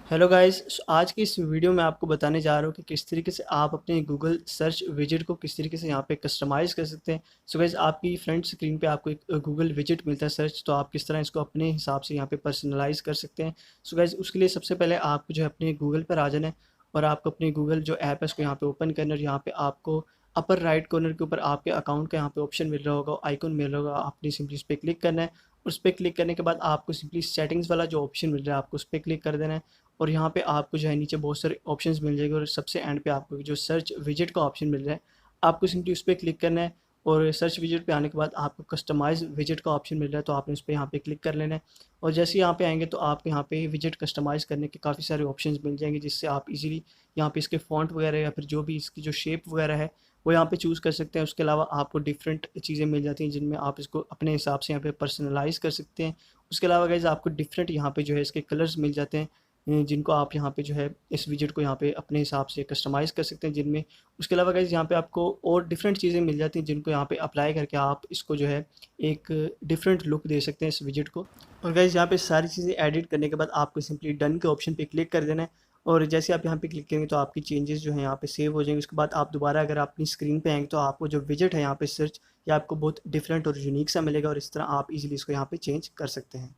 Hello guys, आज की इस वीडियो में आपको बताने जा रहा हूँ कि किस तरीके से आप अपने गूगल सर्च विजेट को किस तरीके से यहाँ पे कस्टमाइज़ कर सकते हैं। सो गाइस, आपकी फ्रंट स्क्रीन पे आपको एक गूगल विजेट मिलता है सर्च, तो आप किस तरह इसको अपने हिसाब से यहाँ पे पर्सनलाइज़ कर सकते हैं। सो गाइस, उसके लिए सबसे पहले आपको जो है अपने गूगल पर आ जाना है और आपको अपनी गूगल जो ऐप है उसको यहाँ पे ओपन करना है। यहाँ पे आपको अपर राइट कॉर्नर के ऊपर आपके अकाउंट का यहाँ पे ऑप्शन मिल रहा होगा, आइकन मिल रहा होगा, आपने सिंपली उस पर क्लिक करना है। उस पर क्लिक करने के बाद आपको सिंपली सेटिंग्स वाला जो ऑप्शन मिल रहा है आपको उस पर क्लिक कर देना है। और यहाँ पे आपको जो है नीचे बहुत सारे ऑप्शंस मिल जाएंगे और सबसे एंड पे आपको जो सर्च विजेट का ऑप्शन मिल रहा है आपको सिंपली उस पर क्लिक करना है। और सर्च विजेट पे आने के बाद आपको कस्टमाइज विजेट का ऑप्शन मिल रहा है, तो आपने उस पर यहाँ पे क्लिक कर लेना है। और जैसे ही यहाँ पे आएंगे तो आपको यहाँ पे विजेट कस्टमाइज़ करने के काफ़ी सारे ऑप्शंस मिल जाएंगे, जिससे आप इजीली यहाँ पे इसके फॉन्ट वगैरह या फिर जो भी इसकी जो शेप वगैरह है वो यहाँ पे चूज़ कर सकते हैं। उसके अलावा आपको डिफरेंट चीज़ें मिल जाती हैं जिनमें आप इसको अपने हिसाब से यहाँ पे पर्सनलाइज़ कर सकते हैं। उसके अलावा गाइज़ आपको डिफरेंट यहाँ पे जो है इसके कलर्स मिल जाते हैं, जिनको आप यहाँ पे जो है इस विजेट को यहाँ पे अपने हिसाब से कस्टमाइज़ कर सकते हैं जिनमें। उसके अलावा गाइज़ यहाँ पे आपको और डिफरेंट चीज़ें मिल जाती हैं जिनको यहाँ पे अप्लाई करके आप इसको जो है एक डिफरेंट लुक दे सकते हैं इस विजेट को। और गाइज़ यहाँ पे सारी चीज़ें एडिट करने के बाद आपको सिंपली डन के ऑप्शन पे क्लिक कर देना है। और जैसे आप यहाँ पे क्लिक करेंगे तो आपकी चेंजेस जो है यहाँ पे सेव हो जाएंगे। उसके बाद आप दोबारा अगर अपनी स्क्रीन पे आएंगे तो आपको जो विजेट है यहाँ पे सर्च, या आपको बहुत डिफरेंट और यूनिक सा मिलेगा और इस तरह आप इजीली इसको यहाँ पे चेंज कर सकते हैं।